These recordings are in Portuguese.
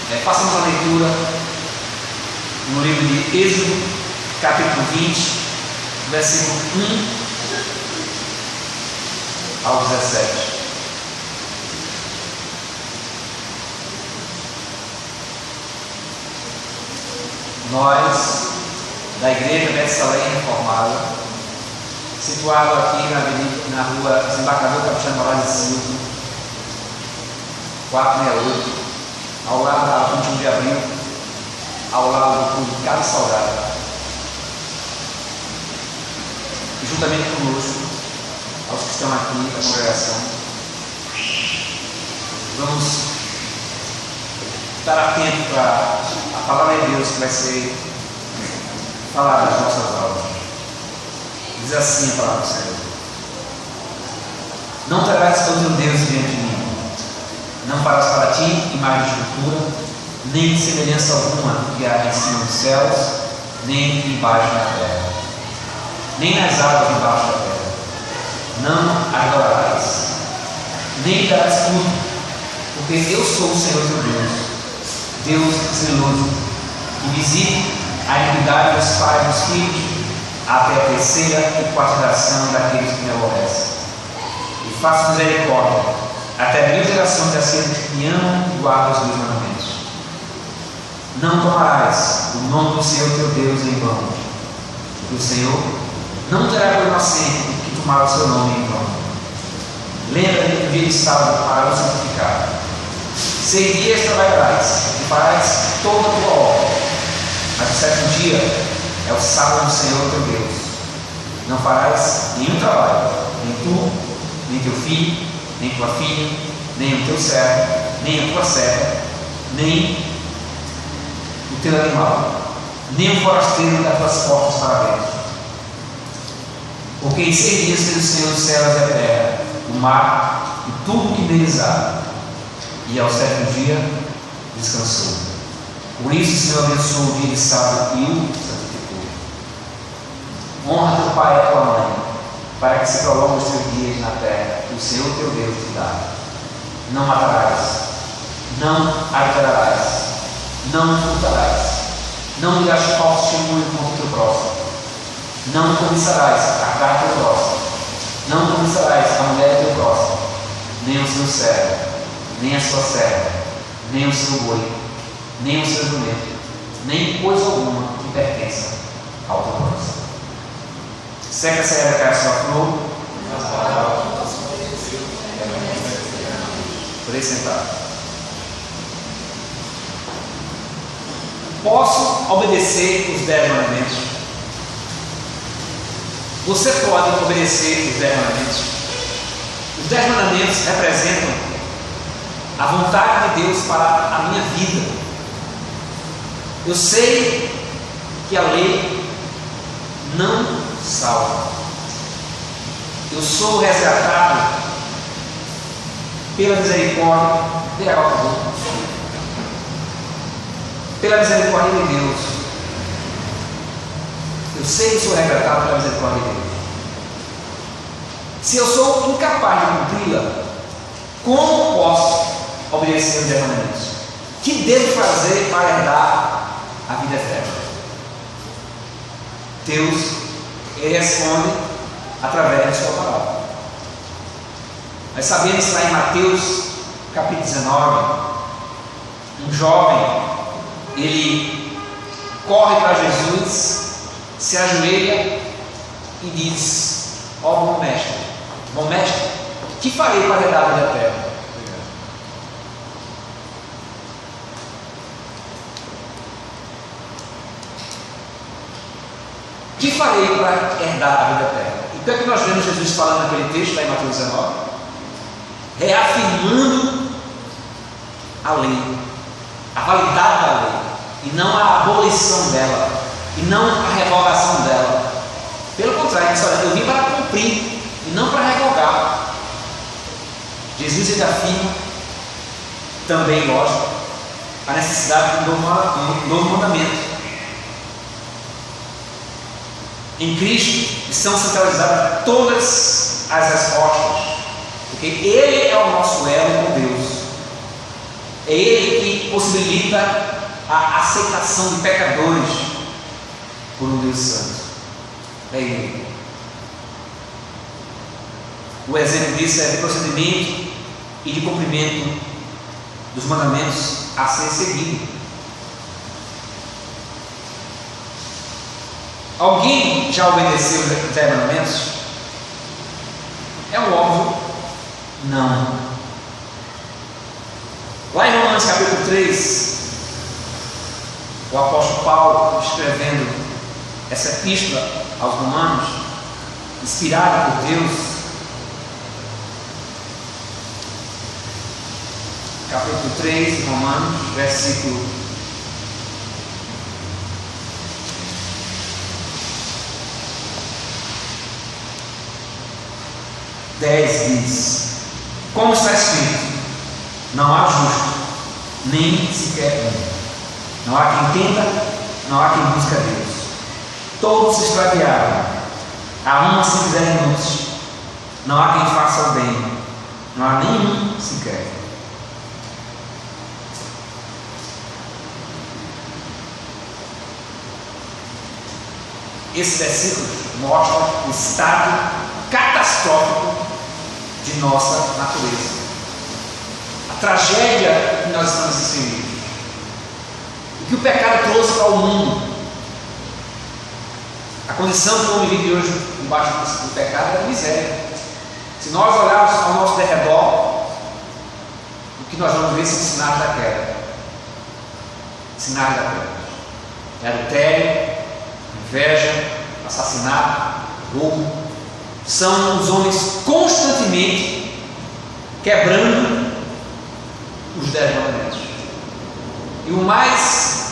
Façamos a leitura no livro de Êxodo, capítulo 20, versículo 1 ao 17. Nós, da Igreja Betsalém Reformada, situado aqui na rua Desembarcador Capitão Moraes e Silva, 468, ao lado da 21 de abril, ao lado do Clube Carlos Salgado, e juntamente conosco, aos que estão aqui da congregação, vamos estar atentos para a palavra de Deus que vai ser falada nas nossas aulas. Diz assim a palavra do Senhor: não terás outro Deus diante de mim, não farás para ti imagem de escultura, nem de semelhança alguma que há em cima dos céus, nem embaixo da terra, nem nas águas embaixo da terra. Não adorarás, nem darás culto, porque eu sou o Senhor teu Deus, Deus zeloso, que visite a iniquidade dos pais e dos filhos, até a terceira e quarta geração daqueles que me aborrecem, e faço misericórdia até a 1000 gerações daqueles que me amam e guardam os meus mandamentos. Não tomarás o nome do Senhor teu Deus em vão, porque o Senhor não terá por inocente o que tomar o seu nome em vão. Lembra-te do dia de sábado para o santificar. 6 dias trabalharás e farás toda a tua obra, mas o 7º dia é o sábado do Senhor teu Deus. Não farás nenhum trabalho, nem tu, nem teu filho, nem tua filha, nem o teu servo, nem a tua serva, nem o teu animal, nem o forasteiro das tuas portas para dentro. Porque em 6 dias fez o Senhor os céus e a terra, o mar e tudo o que neles há, e ao 7º dia descansou. Por isso o Senhor abençoou o dia de sábado e o santificou. Honra teu pai e tua mãe, para que se prolongue os teus dias na terra que o Senhor teu Deus te dá. Não matarás, não adulterarás, não furtarás, não dirás falso testemunho contra o teu próximo, não cobiçarás a carne do teu próximo, não cobiçarás a mulher do teu próximo, nem o seu servo, nem a sua serva, nem o seu boi, nem o seu jumento, nem coisa alguma que pertença ao teu próximo. Seca essa erva, cai a sua flor. Podem sentar. Posso obedecer os 10 mandamentos? Você pode obedecer os 10 mandamentos? Os 10 mandamentos representam a vontade de Deus para a minha vida. Eu sei que a lei não salva. Eu sou resgatado pela misericórdia pela misericórdia de Deus. Eu sei que sou resgatado pela misericórdia de Deus. Se eu sou incapaz de cumpri-la, como posso obedecer os 10 mandamentos? O que devo fazer para herdar a vida eterna? Deus responde através da sua palavra. Nós sabemos lá em Mateus capítulo 19, um jovem, ele corre para Jesus, se ajoelha e diz: ó bom mestre, que farei para herdar a vida eterna? Que farei para herdar a vida eterna? Então é que nós vemos Jesus falando naquele texto lá em Mateus 19, reafirmando a lei, a validade da lei, e não a abolição dela, e não a revogação dela. Pelo contrário, eu vim para cumprir e não para revogar. Jesus ainda afirma também, lógico, a necessidade de um novo mandamento. Em Cristo estão centralizadas todas as respostas, porque Ele é o nosso elo com Deus. É Ele que possibilita possibilita a aceitação de pecadores por um Deus santo. É Ele. O exemplo disso é de procedimento e de cumprimento dos mandamentos a ser seguido. Alguém já obedeceu os 10 mandamentos? É um óbvio não. Lá em Romanos capítulo 3, o apóstolo Paulo, escrevendo essa epístola aos romanos, inspirada por Deus, capítulo 3 de Romanos, versículo 10 diz: como está escrito, não há justo, nem sequer um. Não há quem entenda, não há quem busque a Deus. Todos se extraviaram, a uma se fizeram inúteis. Não há quem faça o bem, não há nenhum sequer. Esse versículo mostra o estado catastrófico de nossa natureza, a tragédia que nós estamos inseridos, o que o pecado trouxe para o mundo, a condição que o homem vive hoje embaixo do pecado é a miséria. Se nós olharmos ao nosso derredor, o que nós vamos ver são sinais da queda. Sinais da queda: adultério, inveja, assassinato, roubo. São os homens constantemente quebrando os 10 mandamentos. E o mais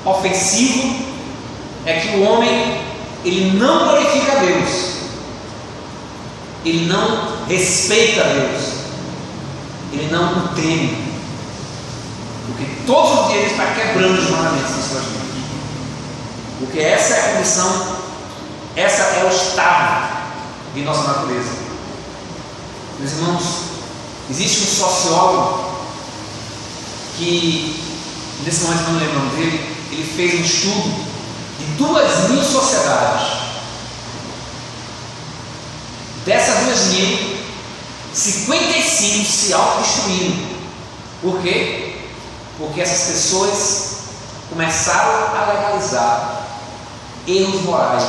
ofensivo é que o homem, ele não glorifica a Deus, ele não respeita a Deus, ele não o teme, porque todos os dias ele está quebrando os mandamentos das suas vidas. Porque essa é a condição, essa é o estado de nossa natureza. Meus irmãos, existe um sociólogo que, nesse momento eu não lembro o nome dele, ele fez um estudo de 2.000 sociedades. Dessas 2.000, 55 se autodestruíram. Por quê? Porque essas pessoas começaram a legalizar erros morais,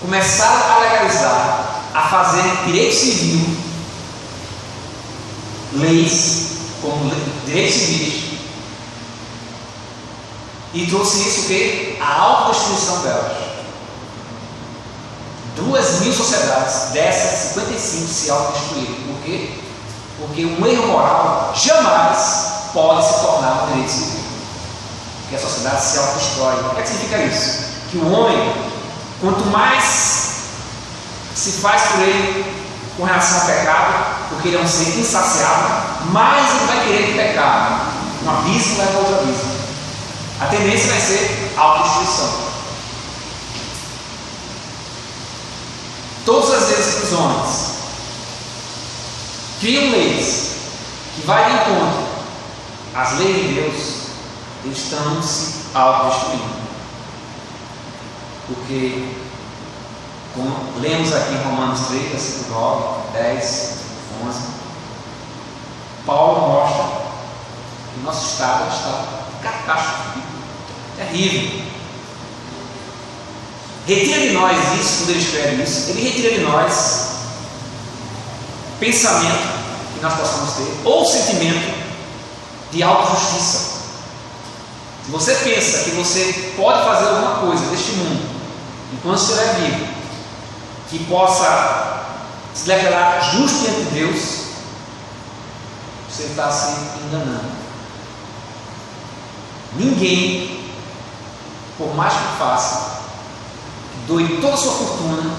começaram a legalizar, a fazer direito civil, leis como direitos civis, e trouxe isso o quê? A autodestruição delas. 2.000 sociedades, dessas 55 se autodestruíram. Por quê? Porque um erro moral jamais pode se tornar um direito civil, porque a sociedade se autodestrói. O que significa isso? Que o homem, quanto mais se faz por ele com relação ao pecado, porque ele é um ser insaciável, mais ele vai querer pecar. Um abismo leva a outro abismo. A tendência vai ser autodestruição. Todas as vezes que os homens criam leis que vai de encontro às leis de Deus, eles estão se autodestruindo. Porque, como lemos aqui em Romanos 3, versículo 9, 10, 11, Paulo mostra que o nosso estado está catástrofe, terrível. Retira de nós isso, quando ele escreve isso, ele retira de nós pensamento que nós possamos ter, ou sentimento de autojustiça. Se você pensa que você pode fazer alguma coisa deste mundo, enquanto estiver vivo, que possa se declarar justo diante de Deus, você está se enganando. Ninguém, por mais que faça, que doe toda a sua fortuna,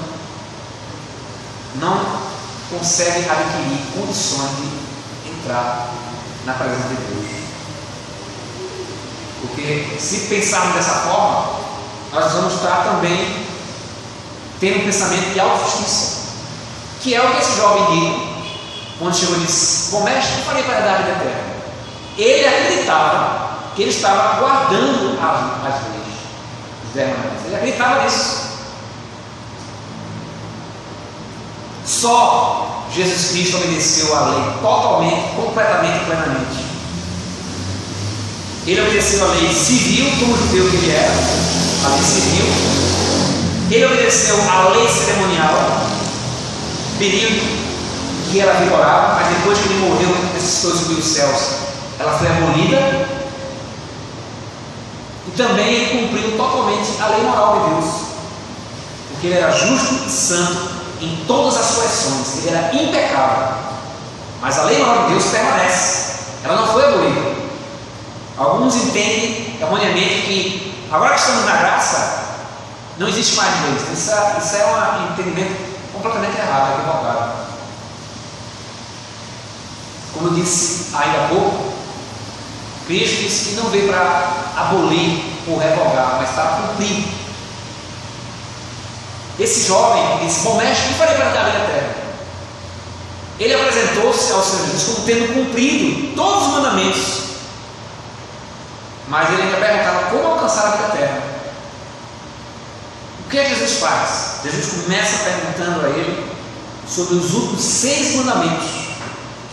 não consegue adquirir condições de entrar na presença de Deus. Porque se pensarmos dessa forma, nós vamos estar também tendo um pensamento de autojustiça, que é o que esse jovem disse quando chegou e disse: bom mestre, o que farei para dar a vida eterna? Ele acreditava que ele estava guardando as leis, os 10 mandamentos. Ele acreditava nisso. Só Jesus Cristo obedeceu a lei totalmente, completamente e plenamente. Ele obedeceu a lei civil, como judeu que ele era, a lei civil. Ele obedeceu a lei cerimonial, período que ela vigorava, mas depois que ele morreu, ressuscitou e subiu os céus, ela foi abolida. E também ele cumpriu totalmente a lei moral de Deus, porque ele era justo e santo em todas as suas ações, ele era impecável. Mas a lei moral de Deus permanece, ela não foi abolida. Alguns entendem erroneamente que agora que estamos na graça, não existe mais leis. Isso é um entendimento completamente errado, equivocado. Como eu disse ainda há pouco, Cristo disse que não veio para abolir ou revogar, mas para cumprir. Esse jovem disse: bom mestre, o que farei para dar a vida eterna? Ele apresentou-se ao Senhor Jesus como tendo cumprido todos os mandamentos, mas ele ainda perguntava como alcançar a vida eterna. O que é que Jesus faz? Jesus começa perguntando a ele sobre os últimos 6 mandamentos,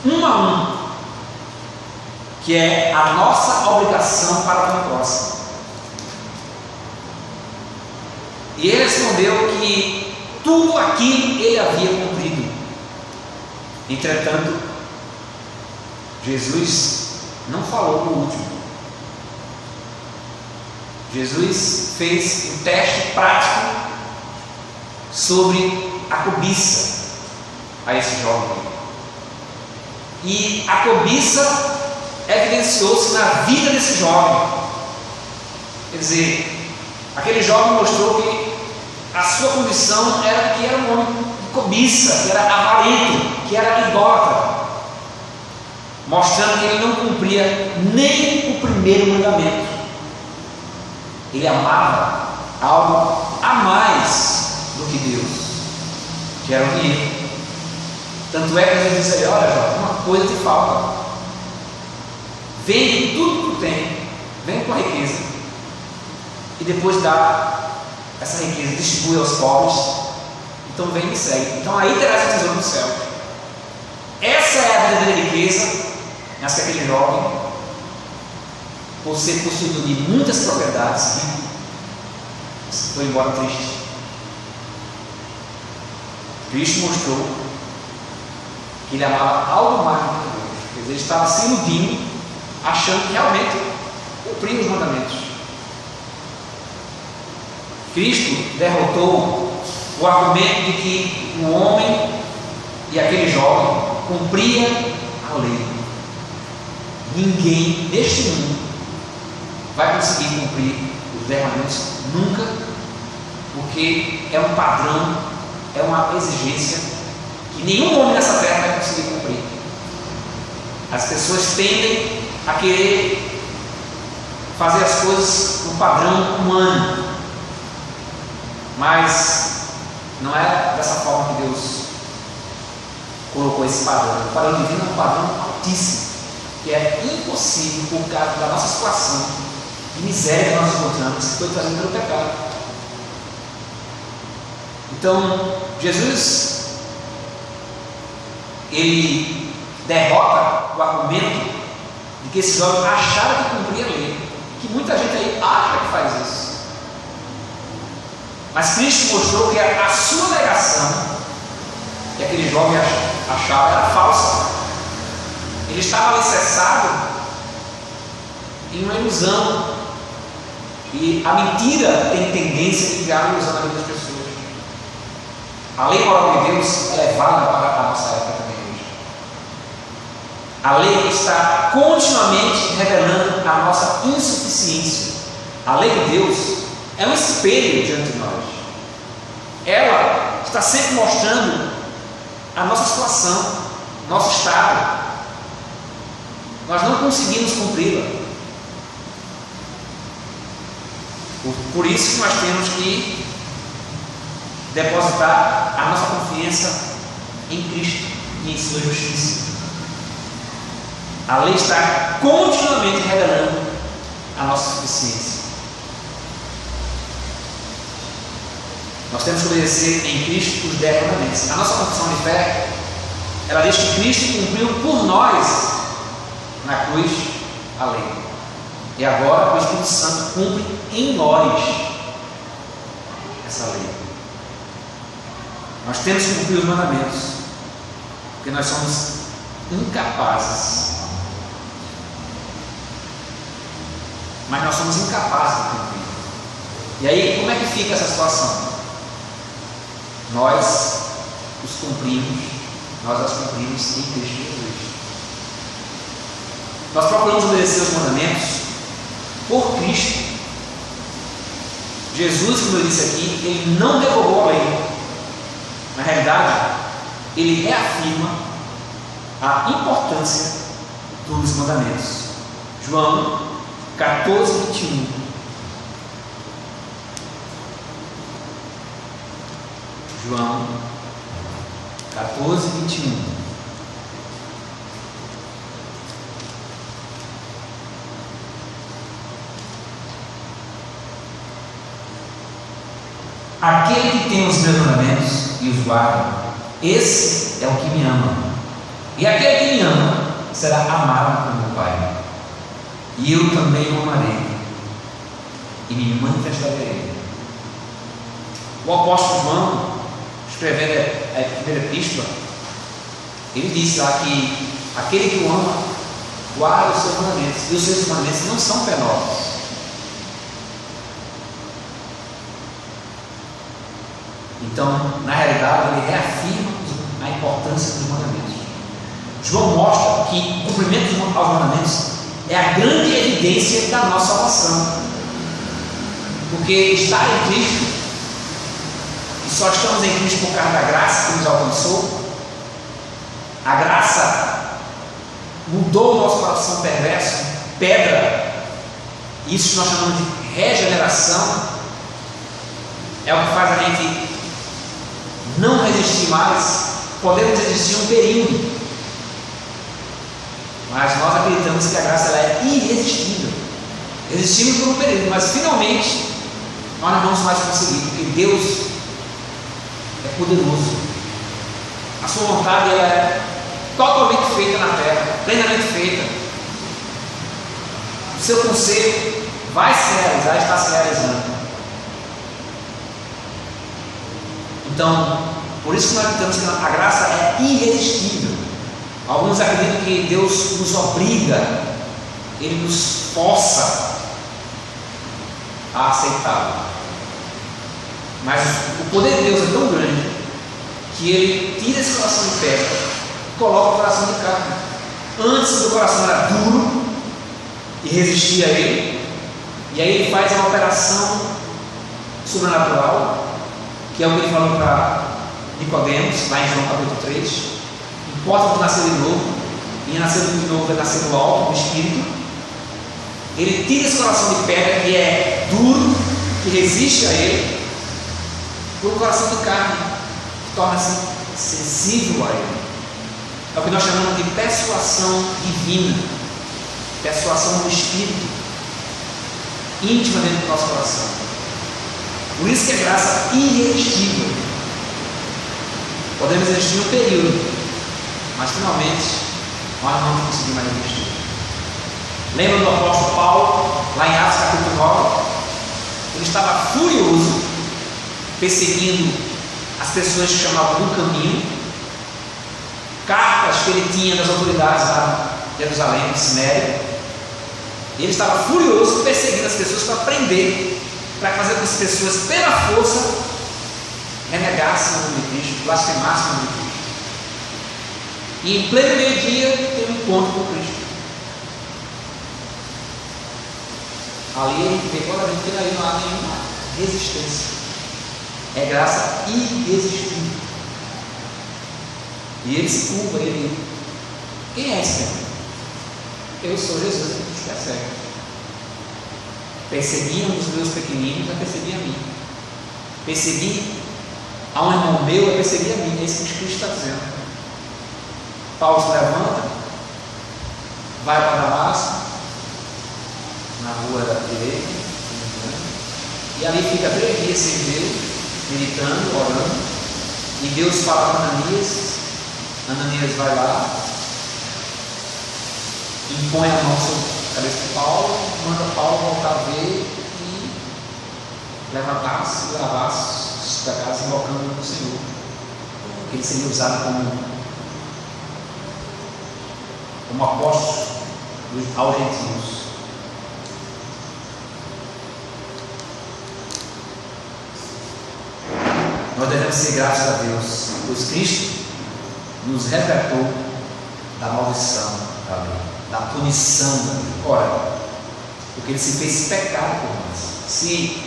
um a um, que é a nossa obrigação para com o próximo. E ele respondeu que tudo aquilo ele havia cumprido. Entretanto, Jesus não falou no último. Jesus fez um teste prático sobre a cobiça a esse jovem. E a cobiça evidenciou-se na vida desse jovem. Quer dizer, aquele jovem mostrou que a sua condição era que era um homem de cobiça, que era avarento, que era idólatra, mostrando que ele não cumpria nem o primeiro mandamento. Ele amava algo a mais do que Deus, que era o dinheiro. Tanto é que Jesus disse: olha, jovem, uma coisa te falta. Vende tudo que tu tem, vem com a riqueza, e depois dá essa riqueza, distribui aos pobres. Então vem e me segue. Então aí terás o tesouro no céu. Essa é a verdadeira riqueza, mas que aquele jovem, por ser possuidor de muitas propriedades, foi embora triste. Cristo mostrou que ele amava algo mais do que Deus. Quer dizer, ele estava se iludindo, achando que realmente cumpria os mandamentos. Cristo derrotou o argumento de que o homem e aquele jovem cumpria a lei. Ninguém neste mundo vai conseguir cumprir os 10 mandamentos nunca, porque é um padrão, é uma exigência que nenhum homem nessa terra vai conseguir cumprir. As pessoas tendem a querer fazer as coisas no padrão humano, mas não é dessa forma que Deus colocou esse padrão. O padrão divino é um padrão altíssimo, que é impossível por causa da nossa situação de miséria que nós encontramos, que foi trazida pelo pecado. Então, Jesus, ele derrota o argumento de que esse jovem achava que cumpria a lei, que muita gente aí acha que faz isso. Mas Cristo mostrou que a sua negação, que aquele jovem achava, era falsa. Ele estava alicerçado em uma ilusão. E a mentira tem tendência de criar uma ilusão na vida das pessoas. A lei moral de Deus é válida para a nossa época também hoje. A lei está continuamente revelando a nossa insuficiência. A lei de Deus é um espelho diante de nós. Ela está sempre mostrando a nossa situação, nosso estado. Nós não conseguimos cumpri-la. Por isso que nós temos que depositar a nossa confiança em Cristo e em sua justiça. A lei está continuamente revelando a nossa suficiência. Nós temos que obedecer em Cristo os 10 mandamentos. A nossa confissão de fé, ela diz que Cristo cumpriu por nós na cruz a lei. E agora o Espírito Santo cumpre em nós essa lei. Nós temos que cumprir os mandamentos, porque nós somos incapazes. Mas nós somos incapazes de cumprir. E aí, como é que fica essa situação? Nós os cumprimos, nós as cumprimos em Cristo Jesus. Nós procuramos obedecer os mandamentos por Cristo. Jesus, como eu disse aqui, ele não revogou a lei. Na realidade, ele reafirma a importância dos mandamentos. João 14, 21. João 14, 21. Aquele que tem os meus mandamentos e os guarda, esse é o que me ama. E aquele que me ama será amado por meu Pai. E eu também o amarei e me manifestarei a ele. O apóstolo João, escrevendo a primeira epístola, ele disse lá que aquele que o ama guarda os seus mandamentos, e os seus mandamentos não são penosos. Então, na realidade, ele reafirma a importância dos mandamentos. João mostra que o cumprimento aos mandamentos é a grande evidência da nossa salvação, porque está em Cristo, e só estamos em Cristo por causa da graça que nos alcançou. A graça mudou o nosso coração perverso, pedra. Isso nós chamamos de regeneração. É o que faz a gente não resistir mais. Podemos resistir um período, mas nós acreditamos que a graça ela é irresistível. Resistimos por um período, mas finalmente nós não vamos mais conseguir, porque Deus é poderoso. A sua vontade ela é totalmente feita na terra, plenamente feita. O seu conselho vai se realizar, está se realizando. Então, por isso que nós acreditamos que a graça é irresistível. Alguns acreditam que Deus nos obriga, Ele nos força a aceitá-lo. Mas o poder de Deus é tão grande que Ele tira esse coração de pedra e coloca o coração de carne. Antes o coração era duro e resistia a Ele, e aí Ele faz uma operação sobrenatural, que é o que Ele falou para Nicodemos, lá em João capítulo 3. Importa nascer de novo, e nascer de novo é nascer do alto, do Espírito. Ele tira esse coração de pedra que é duro, que resiste a Ele, por um coração de carne, que torna-se sensível a Ele. É o que nós chamamos de persuasão divina, persuasão do Espírito, íntima dentro do nosso coração. Por isso que é graça irresistível. Podemos resistir um período, mas finalmente nós não vamos conseguir mais resistir. Lembra do apóstolo Paulo, lá em Atos capítulo 9? Ele estava furioso, perseguindo as pessoas que chamavam do caminho, cartas que ele tinha das autoridades lá de Jerusalém, de Sinéria. Ele estava furioso, perseguindo as pessoas para prender, para fazer com que as pessoas, pela força, renegassem o nome de Cristo, blasfemassem o nome de Cristo. E em pleno meio-dia tem um encontro com Cristo. Ali ele vê claramente que não há nenhuma resistência. É graça irresistível. E ele se curva, ele: quem é esse Senhor? Eu sou Jesus, que é cego. Perseguiam os meus pequeninos, a perseguir a mim. Persegui a um irmão meu, a perseguir a mim. É isso que Cristo está dizendo. Paulo se levanta, vai para Damasco, na rua da direita, e ali fica 3 dias sem Deus, meditando, orando, e Deus fala para Ananias. Ananias vai lá, impõe a mão sobre a cabeça de Paulo, manda Paulo voltar a ver e levantar-se e lavar-se da casa, invocando o Senhor, porque ele seria usado como apóstolo aos gentios. Nós devemos ser gratos a Deus, pois Cristo nos resgatou da maldição da lei, da punição da lei. Ora, porque ele se fez pecado por nós. Se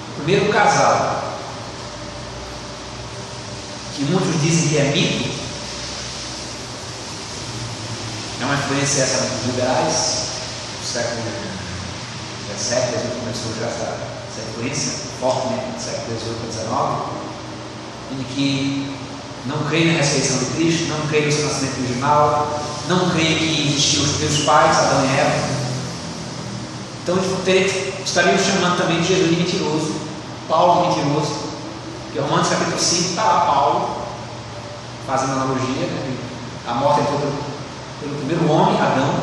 o primeiro casal, que muitos dizem que é mito, é uma influência essa dos liberais do século XVII, começou já essa influência fortemente no século XVIII e XIX, em que não creem na ressurreição de Cristo, não creem no seu nascimento original, não creem que existiam os primeiros pais, Adão e Eva. Então estariam chamando também de Jesus de mentiroso, Paulo de mentiroso, porque Romanos capítulo 5 está lá Paulo fazendo analogia, né? A morte entrou pelo primeiro homem, Adão,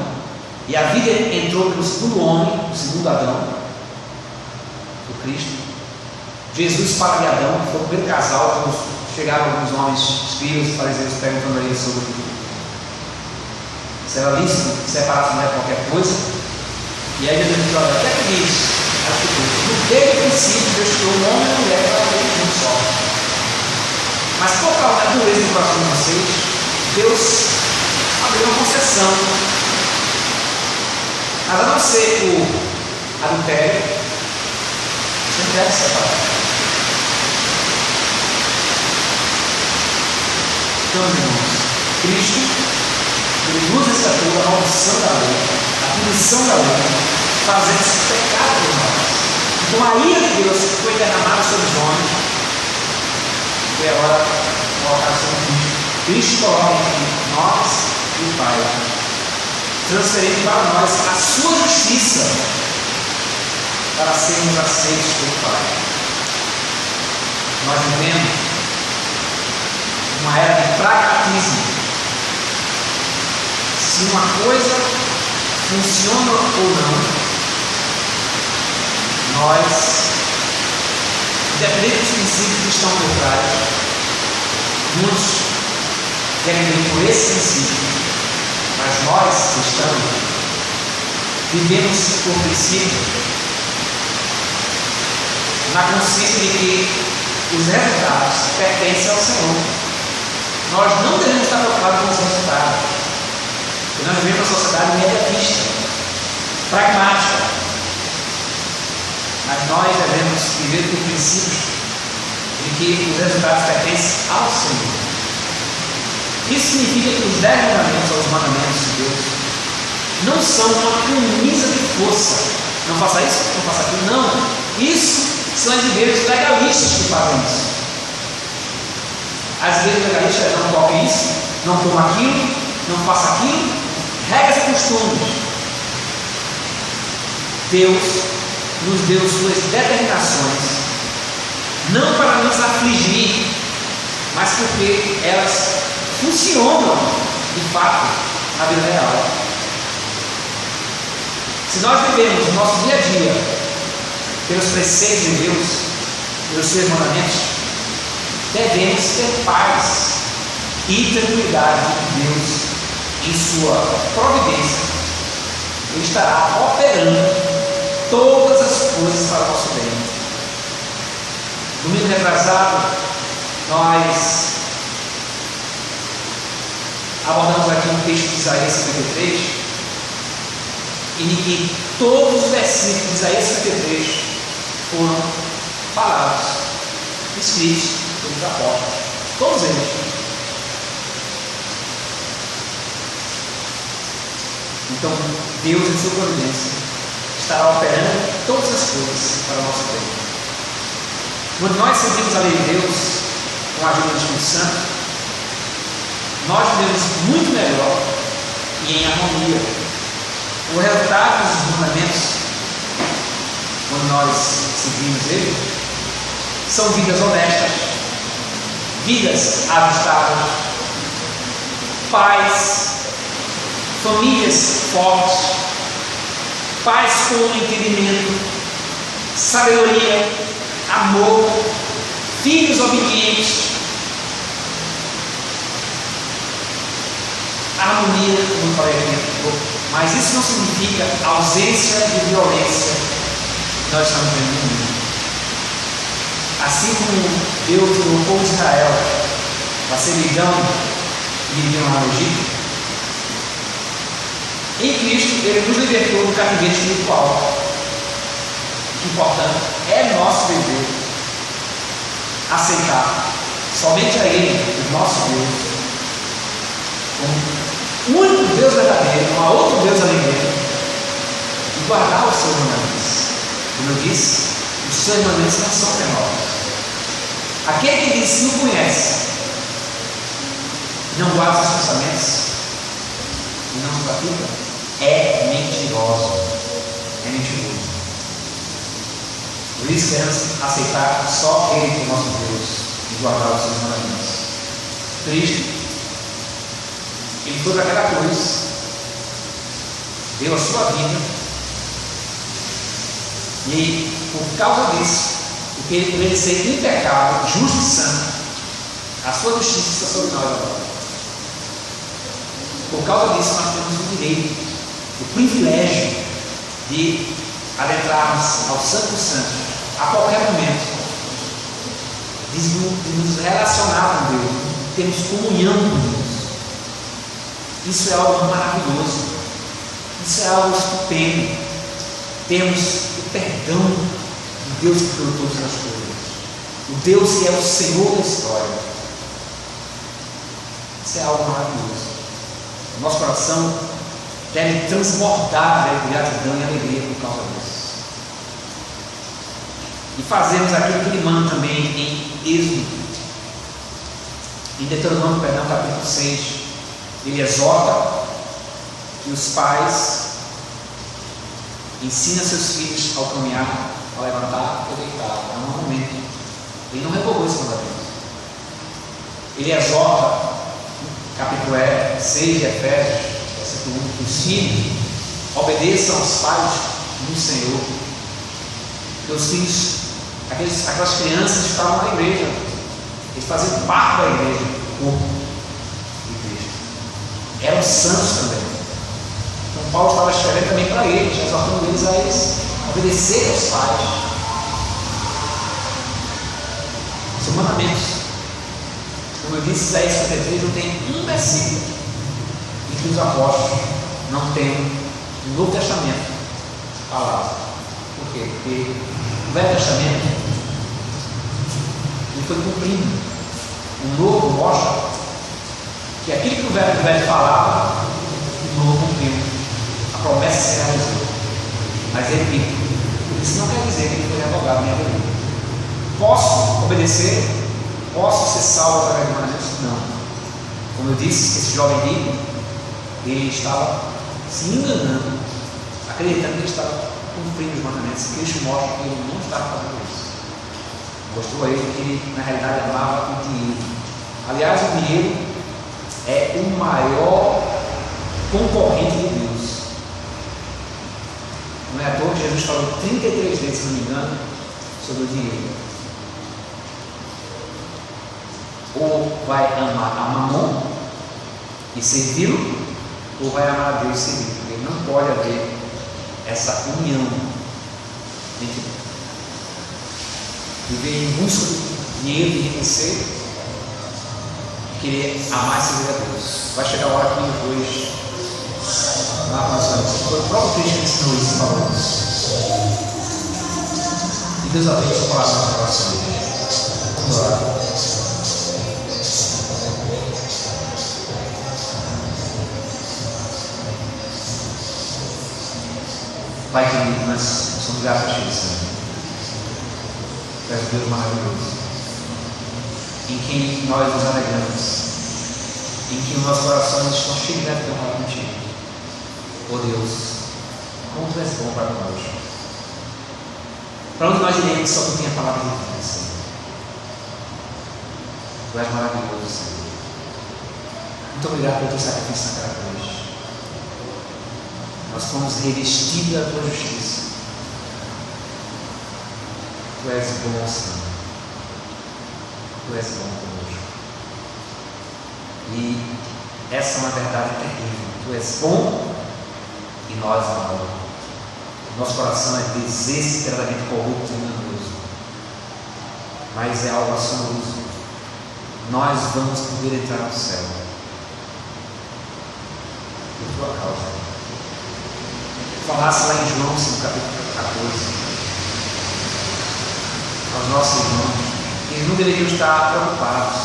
e a vida entrou pelo segundo homem, o segundo Adão, o Cristo. Jesus fala de Adão, que foi o primeiro casal, quando chegaram alguns homens, escribas e fariseus, perguntando a ele sobre se era lícito separar a mulher de qualquer coisa. E aí Jesus diz: olha, até que diz a Escritura, desde o princípio Deus criou o homem e a mulher para ter um só. Mas por causa da dureza do coração de vocês, Deus abriu uma concessão. Mas a não ser o adultério, você não deve separar. Então, irmãos, Cristo, ele nos resgatou da maldição da lei, da punição da lei, fazendo-se pecado por nós. Então a ira de Deus que foi derramada sobre os homens foi agora colocada sobre Cristo. Cristo coloca entre nós e o Pai, transferindo para nós a sua justiça para sermos aceitos pelo Pai. Nós vivemos uma era de pragmatismo. Se uma coisa funciona ou não, nós, independente dos princípios que estão por trás, muitos querem vir por esse princípio, mas nós, cristãos, vivemos por princípio na consciência de que os resultados pertencem ao Senhor. Nós não devemos estar preocupados com os resultados, porque nós vivemos uma sociedade imediatista, pragmática, mas nós devemos viver por princípios de que os resultados pertencem ao Senhor. Isso significa que os 10 mandamentos, ou os mandamentos de Deus, não são uma camisa de força. Não faça isso, não faça aquilo, não. Isso são as igrejas legalistas que fazem isso. As igrejas legalistas não toquem isso, não tomam aquilo, não faça aquilo, regras e costumes. Deus nos deu suas determinações, não para nos afligir, mas porque elas funcionam de fato na vida real. Se nós vivemos o nosso dia a dia pelos preceitos de Deus, pelos seus mandamentos, devemos ter paz e tranquilidade de Deus em sua providência. Ele estará operando todas as coisas para o nosso bem. Domingo retrasado, nós abordamos aqui um texto de Isaías 53, em que todos os versículos de Isaías 53 foram falados, escritos pelos apóstolos, todos eles. Então, Deus, em sua providência, estará operando todas as coisas para o nosso bem. Quando nós servimos a lei de Deus, com a ajuda do Espírito Santo, nós vivemos muito melhor e em harmonia O resultado dos mandamentos, quando nós seguimos ele, são vidas honestas, vidas ajustadas, paz, famílias fortes, paz com entendimento, sabedoria, amor, filhos obedientes, harmonia, como eu falei aqui. Mas isso não significa ausência de violência que nós estamos vendo no mundo. Assim como Deus tirou o povo de Israel da servidão que viviam lá no Egito, em Cristo Ele nos libertou do cativeiro espiritual. E, portanto, é nosso dever aceitar somente a Ele, o nosso Deus, como o único Deus verdadeiro, não há outro Deus além dele, e guardar os seus mandamentos. Como eu disse, os seus mandamentos não são penosos. Aquele que diz que não conhece, não guarda os seus pensamentos e não os pratica, é mentiroso. É mentiroso. Por isso devemos aceitar só Ele como nosso Deus e guardar os seus mandamentos. Cristo, Ele foi para aquela cruz, deu a sua vida, e por causa disso, porque Ele ser impecável, justo e santo, a sua justiça está sobre nós agora. Por causa disso, nós temos o direito, o privilégio de adentrarmos ao Santo dos Santos a qualquer momento, de nos relacionar com Deus, de termos comunhão com Deus. Isso é algo maravilhoso, isso é algo estupendo. Temos o perdão de Deus que criou todas as coisas, o Deus que é o Senhor da história. Isso é algo maravilhoso. O nosso coração deve transbordar de gratidão e alegria por causa disso. E fazemos aquilo que Ele manda também em Êxodo, em Deuteronômio, capítulo 6. Ele exorta que os pais ensinem seus filhos ao caminhar, a levantar ou deitar. É um momento. Ele não revogou esse mandamento. Ele exorta, capítulo 6 de Efésios, versículo 1, que os filhos obedeçam aos pais no Senhor. Que os filhos, aquelas crianças que estavam na igreja, eles faziam parte da igreja, do corpo. Eram santos também. Então Paulo estava escrevendo também para eles, exortando eles a eles obedecerem aos pais. São mandamentos. Como eu disse, Isaías 53 não tem um versículo em que os apóstolos não têm no Novo Testamento palavra. Por quê? Porque o Velho Testamento ele foi cumprindo. O Novo mostra que aquilo que o velho falava, o novo cumpriu. A promessa se realizou. Mas ele, isso não quer dizer que ele foi revogado nem abolido. Posso obedecer? Posso ser salvo através de mandamentos? Não. Como eu disse, esse jovem rico, ele estava se enganando, acreditando que ele estava cumprindo os mandamentos. Cristo mostra que ele não estava fazendo isso. Mostrou a ele que ele, na realidade, amava o dinheiro. Aliás, o dinheiro é o maior concorrente de Deus. Não é à toa que Jesus falou 33 vezes, se não me engano, sobre o dinheiro. Ou vai amar a Mamon e servi-lo, ou vai amar a Deus e servi-lo. Porque não pode haver essa união entre viver em busca do dinheiro e enriquecer, querer amar e servir a Deus. Vai chegar a hora que depois, lá nós vamos. Foi o próprio Cristo que ensinou isso, falou isso. E Deus abençoe o seu coração. Vamos lá. Pai querido, nós somos gratos a Ti, Senhor. Tu és um Deus maravilhoso, em quem nós nos alegramos, em que os nossos corações estão cheios de gratidão para contigo. Oh Deus, como Tu és bom para nós. Para onde nós iremos, só Tu tem a palavra de vida, Senhor. Tu és maravilhoso, Senhor. Muito obrigado pelo Teu sacrifício naquela cruz. Nós fomos revestidos da Tua justiça. Tu és bom, Senhor. Tu és bom conosco. E essa é uma verdade terrível. Tu és bom e nós não. Nosso coração é desesperadamente corrupto e enganoso, mas é algo assombroso. Nós vamos poder entrar no céu por tua causa. Falasse lá em João, no capítulo 14, aos nossos irmãos, eles não deveriam estar preocupados.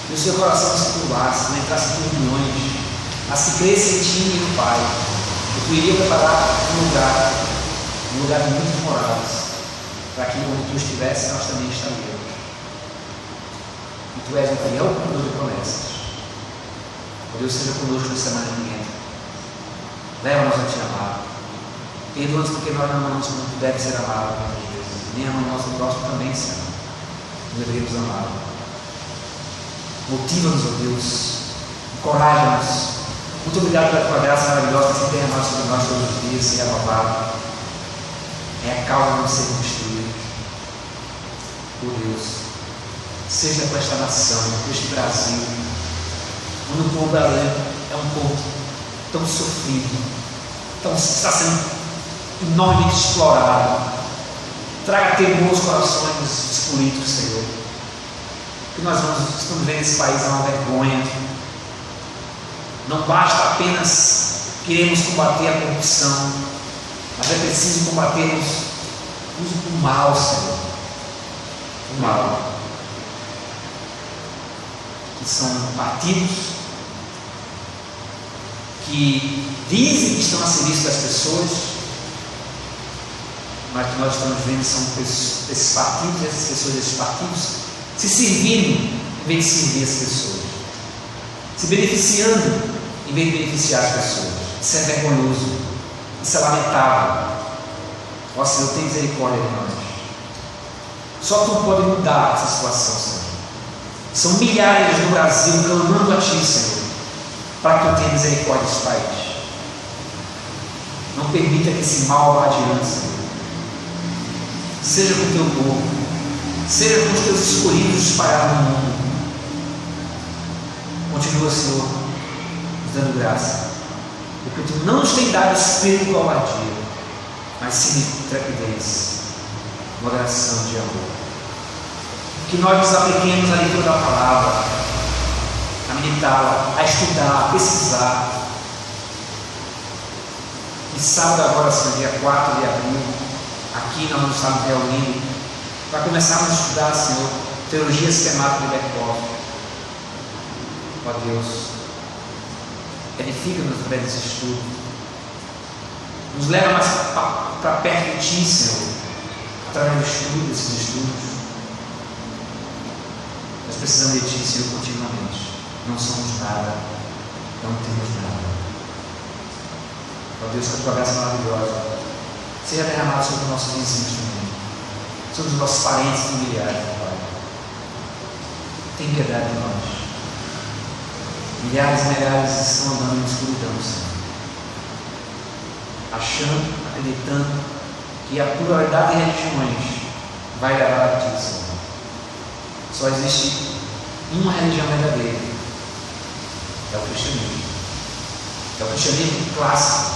E o seu coração se turbasse, não entrasse em reuniões, a se crescer em ti e no Pai. E tu iria preparar um lugar de muitas moradas, para que onde tu estivesse, nós também estaríamos. E tu és um fiel cumpridor de promessas. Ó Deus, seja conosco nessa semana que entra. Leva-nos a te amar. Perdoa-nos porque nós não amamos como tu deve ser amado muitas vezes. Nem amamos o nosso próximo também, Senhor. Nós deveríamos amar. Motiva-nos, ó Deus. Encoraja-nos. Muito obrigado pela tua graça maravilhosa que se derramar sobre nós todos os dias, sem renovado. É a causa de não sermos destruídos. Por Deus, seja com esta nação, com este Brasil, onde o povo brasileiro é um povo tão sofrido, está sendo enormemente explorado. Traga temor aos corações dos políticos, Senhor. Que nós estamos vendo esse país é uma vergonha. Não basta apenas queremos combater a corrupção, mas é preciso combatermos o mal, Senhor. O mal. Que são partidos que dizem que estão a serviço das pessoas, mas que nós estamos vendo são esses partidos, essas pessoas, esses partidos, se servindo em vez de servir as pessoas, se beneficiando em vez de beneficiar as pessoas. Isso é vergonhoso, isso é lamentável. Ó Senhor, tem misericórdia de nós. Só Tu pode mudar essa situação, Senhor. São milhares no Brasil clamando a Ti, Senhor, para que Tu tenha misericórdia desse país. Não permita que esse mal vá adiante, Senhor. Seja com o Teu povo, seja com os Teus escolhidos espalhados no mundo. Continua, Senhor, nos dando graça, porque Tu não nos tem dado espírito de covardia, mas sim de intrepidez, moderação de amor. Que nós nos apliquemos à leitura da palavra, a meditá-la, a estudar, a pesquisar. E sábado agora, Senhor, dia 4 de abril, aqui nós nos estamos reunindo para começarmos a estudar, Senhor, teologia sistemática de Berkhoff. Ó Deus, edifica-nos através desse estudo, nos leva mais para perto de Ti, Senhor, através do estudo, desses estudos. Nós precisamos de Ti, Senhor, continuamente. Não somos nada, não temos nada. Ó Deus, que a Tua graça maravilhosa seja derramada sobre os nossos vizinhos também, sobre os nossos parentes e familiares, Pai. Tem piedade de nós. Milhares e milhares estão andando na escuridão, Senhor, achando, acreditando que a pluralidade de religiões vai levar a Ti, Senhor. Só existe uma religião verdadeira, é o cristianismo. É o cristianismo clássico.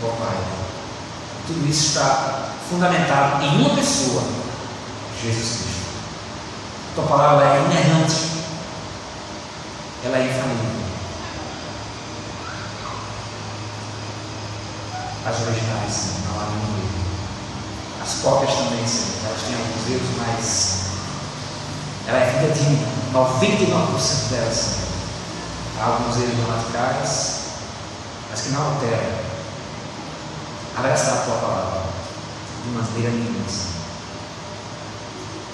Ó Pai, tudo isso está fundamentado em uma pessoa, Jesus Cristo. Tua palavra é inerrante, ela é infalível. As originais, Senhor, não há nenhum erro. As cópias também, Senhor, elas têm alguns erros, mas ela é fidedigna, 99% delas, Senhor. Há alguns erros gramaticais, mas que não alteram a veracidade da Tua palavra de maneira nenhuma, Senhor.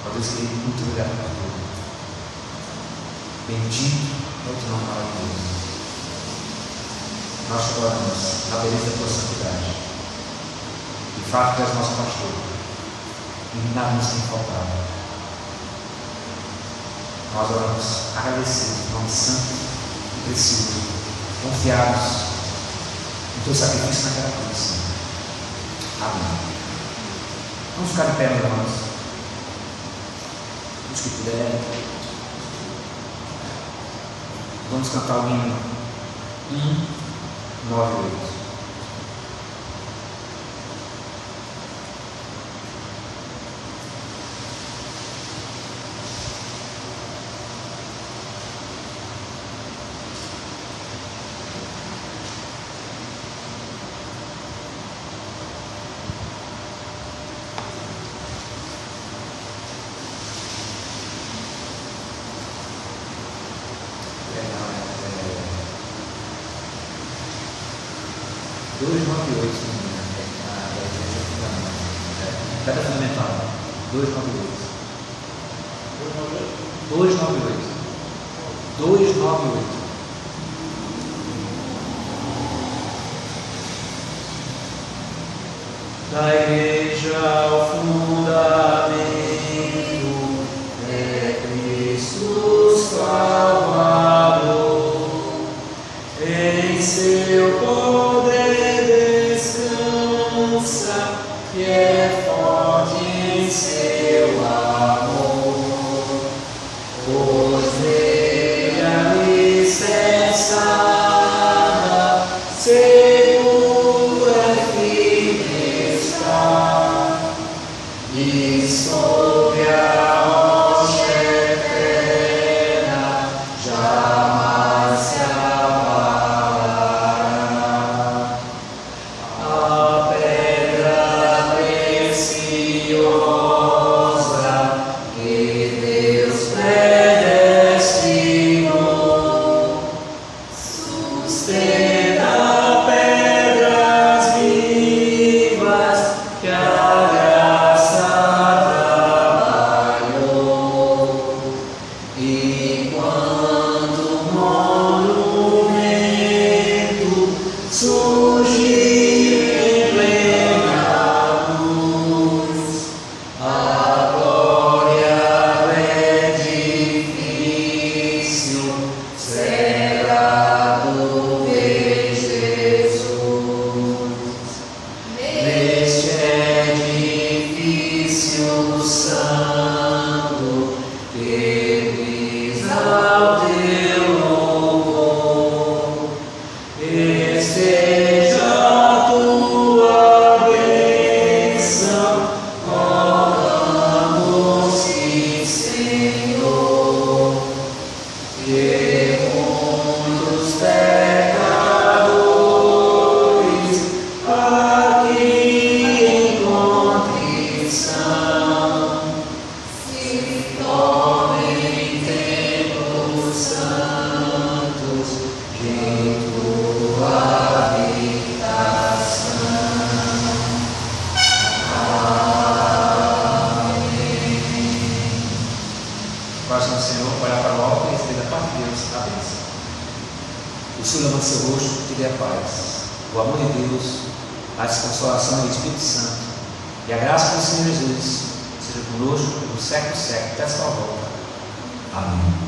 Ó Deus querido, muito obrigado por tudo. Bendito é o Teu nome maravilhoso. nós te adoramos na beleza da tua santidade. De fato, tu és nosso pastor e nada nos tem faltado. Nós oramos agradecidos, em nome santo e precioso, confiados no teu sacrifício naquela cruz, Senhor. Amém. Vamos ficar de pé, meus irmãos. Os que puderem. Vamos cantar o hino 198. Pedra fundamental 298. Da igreja ao fundamento é Cristo Salvador, em seu poder descansa, que é forte em seu amor, pois nele alicerçada, segura e firme está, e sobre a rocha eterna jamais se abalará. A pedra preciosa que Deus predestinou sustenta pedras vivas que a graça trabalhou, e quando o monumento surgiu em plena luz, a glória do edifício cerrado vê Jesus. Neste edifício santo, eles ao teu louvor, esteja a tua bênção, oramos que Senhor, que muitos pecadores aqui em contrição se tornem templos santos de tua habitação. Coração do Senhor, olhar para o alto e receber da parte de Deus a bênção. O Senhor levante seu rosto e te dê a paz. O amor de Deus, a consolação do Espírito Santo e a graça do Senhor Jesus seja conosco pelo século até a sua volta. Amém.